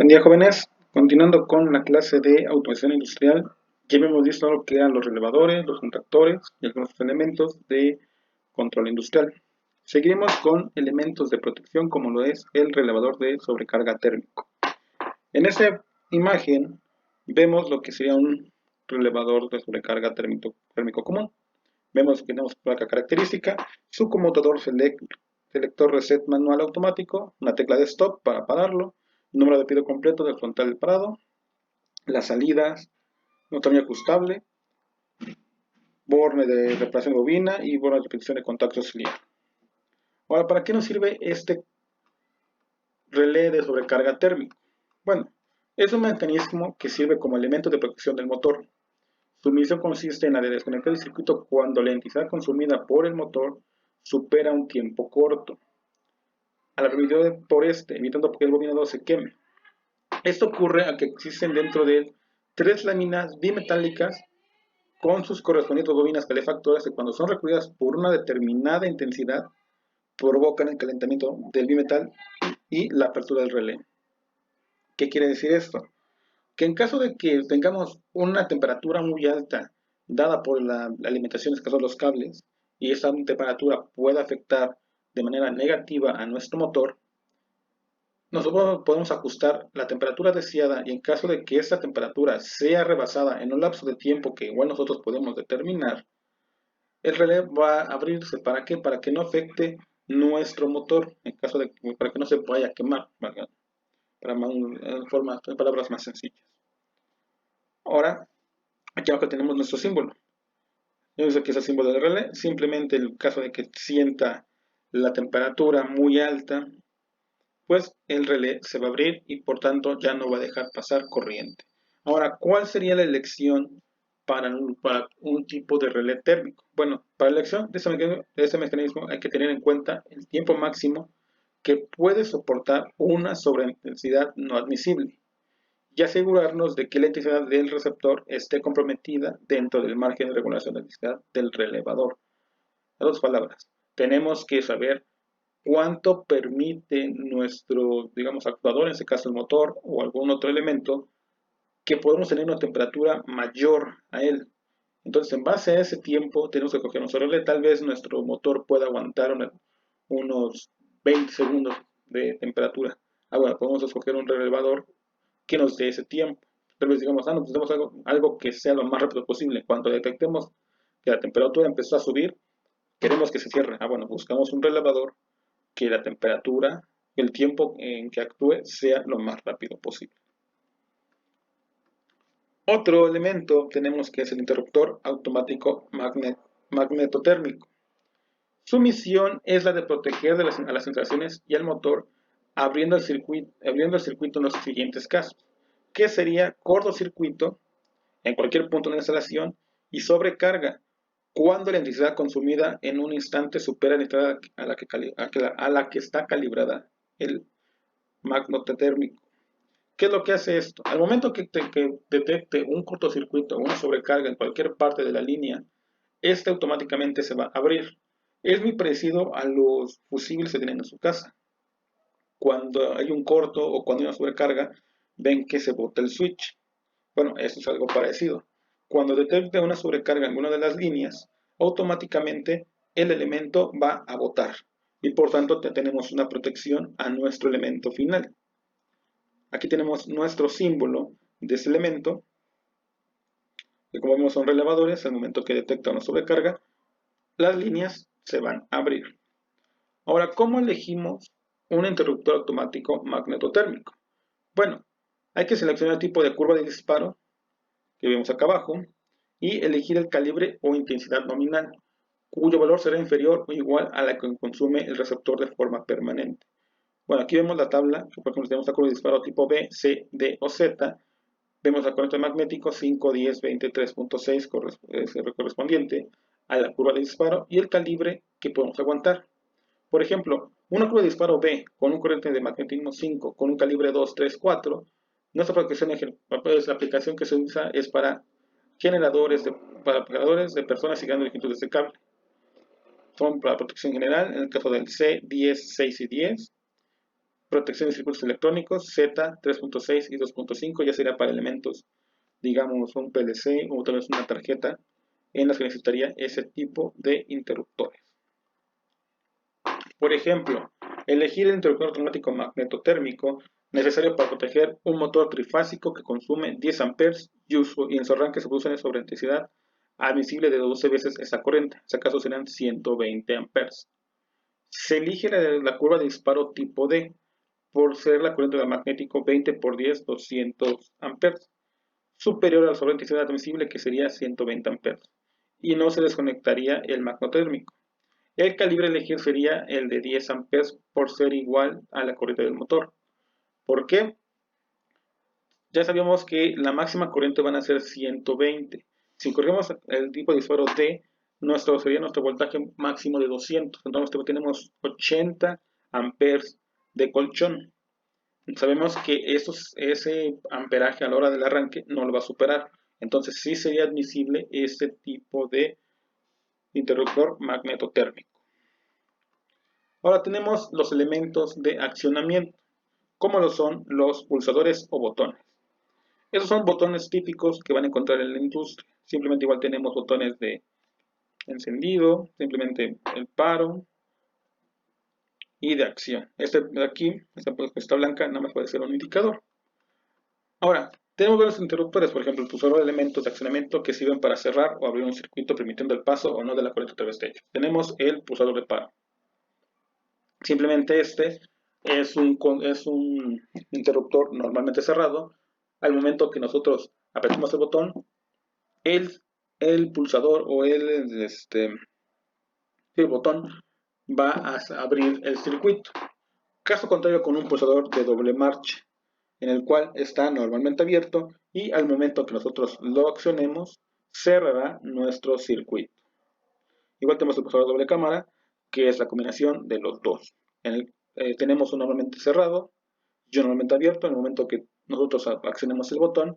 Buen día, jóvenes. Continuando con la clase de automatización industrial, ya hemos visto lo que eran los relevadores, los contactores y algunos elementos de control industrial. Seguiremos con elementos de protección como lo es el relevador de sobrecarga térmico. En esta imagen vemos lo que sería un relevador de sobrecarga térmico común. Vemos que tenemos placa característica, su conmutador selector reset manual automático, una tecla de stop para pararlo, número de pedido completo del frontal del parado, las salidas, un tornillo ajustable, borne de reparación de bobina y borne de repetición de contacto auxiliar. Ahora, ¿para qué nos sirve este relé de sobrecarga térmico? Bueno, es un mecanismo que sirve como elemento de protección del motor. Su misión consiste en la de desconectar el circuito cuando la electricidad consumida por el motor supera un tiempo corto, a la revisor por evitando que el bobinador se queme. Esto ocurre a que existen dentro de él tres láminas bimetálicas con sus correspondientes bobinas calefactoras que cuando son recurridas por una determinada intensidad provocan el calentamiento del bimetal y la apertura del relé. ¿Qué quiere decir esto? Que en caso de que tengamos una temperatura muy alta dada por la alimentación, en este caso los cables, y esa temperatura pueda afectar de manera negativa a nuestro motor, nosotros podemos ajustar la temperatura deseada y en caso de que esa temperatura sea rebasada en un lapso de tiempo que igual nosotros podemos determinar, el relé va a abrirse. ¿Para qué? Para que no afecte nuestro motor, en caso de para que no se vaya a quemar, para en palabras más sencillas. Ahora, aquí abajo tenemos nuestro símbolo. Yo sé que es el símbolo del relé. Simplemente en el caso de que sienta la temperatura muy alta, pues el relé se va a abrir y por tanto ya no va a dejar pasar corriente. Ahora, ¿cuál sería la elección para un tipo de relé térmico? Bueno, para la elección de ese mecanismo hay que tener en cuenta el tiempo máximo que puede soportar una sobreintensidad no admisible y asegurarnos de que la intensidad del receptor esté comprometida dentro del margen de regulación de intensidad del relevador. En otras palabras, tenemos que saber cuánto permite nuestro, digamos, actuador, en este caso el motor o algún otro elemento, que podemos tener una temperatura mayor a él. Entonces, en base a ese tiempo, tenemos que coger nuestro relé. Tal vez nuestro motor pueda aguantar unos 20 segundos de temperatura. Bueno, podemos escoger un relevador que nos dé ese tiempo. Tal vez digamos, necesitamos algo que sea lo más rápido posible. Cuando detectemos que la temperatura empezó a subir, queremos que se cierre. Bueno, buscamos un relevador que la temperatura, el tiempo en que actúe sea lo más rápido posible. Otro elemento tenemos que es el interruptor automático magnetotérmico. Su misión es la de proteger a las instalaciones y al motor abriendo el circuito en los siguientes casos, que sería cortocircuito en cualquier punto de la instalación y sobrecarga cuando la electricidad consumida en un instante supera la entrada a la que está calibrada el magnetotérmico. ¿Qué es lo que hace esto? Al momento que detecte un cortocircuito o una sobrecarga en cualquier parte de la línea, este automáticamente se va a abrir. Es muy parecido a los fusibles que tienen en su casa. Cuando hay un corto o cuando hay una sobrecarga, ven que se bota el switch. Bueno, esto es algo parecido. Cuando detecte una sobrecarga en alguna de las líneas, automáticamente el elemento va a botar y por tanto tenemos una protección a nuestro elemento final. Aquí tenemos nuestro símbolo de ese elemento, que como vemos son relevadores. Al momento que detecta una sobrecarga, las líneas se van a abrir. Ahora, ¿cómo elegimos un interruptor automático magnetotérmico? Bueno, hay que seleccionar el tipo de curva de disparo que vemos acá abajo y elegir el calibre o intensidad nominal, cuyo valor será inferior o igual a la que consume el receptor de forma permanente. Bueno, aquí vemos la tabla, por ejemplo, tenemos la curva de disparo tipo B, C, D o Z. Vemos el corriente magnético 5, 10, 20, 3.6 correspondiente a la curva de disparo y el calibre que podemos aguantar. Por ejemplo, una curva de disparo B con un corriente de magnetismo 5 con un calibre 2, 3, 4, nuestra la aplicación que se usa es para generadores de personas y grandes longitudes de cable. Son para protección general, en el caso del C, 10, 6 y 10. Protección de circuitos electrónicos, Z 3.6 y 2.5, ya sería para elementos, digamos, un PLC o tal vez una tarjeta, en las que necesitaría ese tipo de interruptores. Por ejemplo, elegir el interruptor automático magnetotérmico necesario para proteger un motor trifásico que consume 10 amperes y en su arranque se produce una sobreintensidad admisible de 12 veces esa corriente, en ese caso serían 120 amperes. Se elige la curva de disparo tipo D por ser la corriente del magnético 20 por 10, 200 amperes, superior a la sobreintensidad admisible que sería 120 amperes, y no se desconectaría el magnetotérmico. El calibre a elegir sería el de 10 amperes por ser igual a la corriente del motor. ¿Por qué? Ya sabíamos que la máxima corriente van a ser 120. Si corremos el tipo de disparo D, sería nuestro voltaje máximo de 200. Entonces tenemos 80 amperes de colchón. Sabemos que ese amperaje a la hora del arranque no lo va a superar. Entonces sí sería admisible este tipo de interruptor magnetotérmico. Ahora tenemos los elementos de accionamiento, como lo son los pulsadores o botones. Esos son botones típicos que van a encontrar en la industria. Simplemente igual tenemos botones de encendido, simplemente el paro y de acción. Este de aquí, esta blanca, nada más puede ser un indicador. Ahora, tenemos varios interruptores, por ejemplo, el pulsador de elementos de accionamiento que sirven para cerrar o abrir un circuito permitiendo el paso o no de la corriente a través de ellos. Tenemos el pulsador de paro. Simplemente este es un interruptor normalmente cerrado. Al momento que nosotros apretamos el botón, el pulsador o el botón va a abrir el circuito. Caso contrario con un pulsador de doble marcha, en el cual está normalmente abierto y al momento que nosotros lo accionemos, cerrará nuestro circuito. Igual tenemos el pulsador de doble cámara, que es la combinación de los dos. Tenemos un normalmente cerrado y un normalmente abierto. En el momento que nosotros accionemos el botón,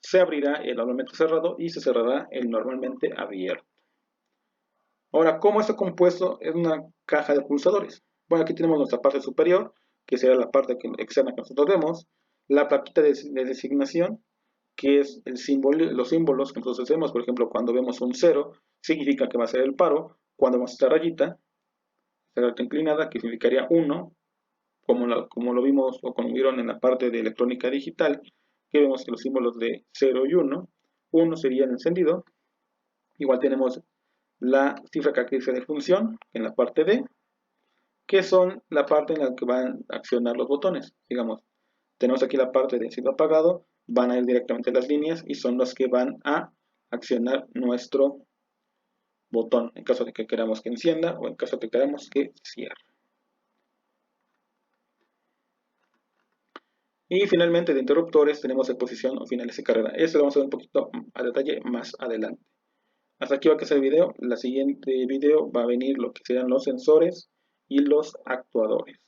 se abrirá el normalmente cerrado y se cerrará el normalmente abierto. Ahora, ¿cómo está compuesto? Es una caja de pulsadores. Bueno, aquí tenemos nuestra parte superior, que será la parte externa que nosotros vemos, la plaquita de designación, que es los símbolos que nosotros hacemos. Por ejemplo, cuando vemos un 0, significa que va a ser el paro. Cuando vemos esta rayita inclinada, que significaría 1, como lo vimos o como vieron en la parte de electrónica digital, que vemos que los símbolos de 0 y 1 sería el encendido. Igual tenemos la cifra característica de función en la parte D, que son la parte en la que van a accionar los botones. Digamos, tenemos aquí la parte de encendido apagado, van a ir directamente las líneas y son las que van a accionar nuestro botón en caso de que queramos que encienda o en caso de que queramos que cierre. Y finalmente de interruptores tenemos el posición o finales de carrera. Esto lo vamos a ver un poquito a detalle más adelante. Hasta aquí va a quedar el video. La siguiente video va a venir lo que serán los sensores y los actuadores.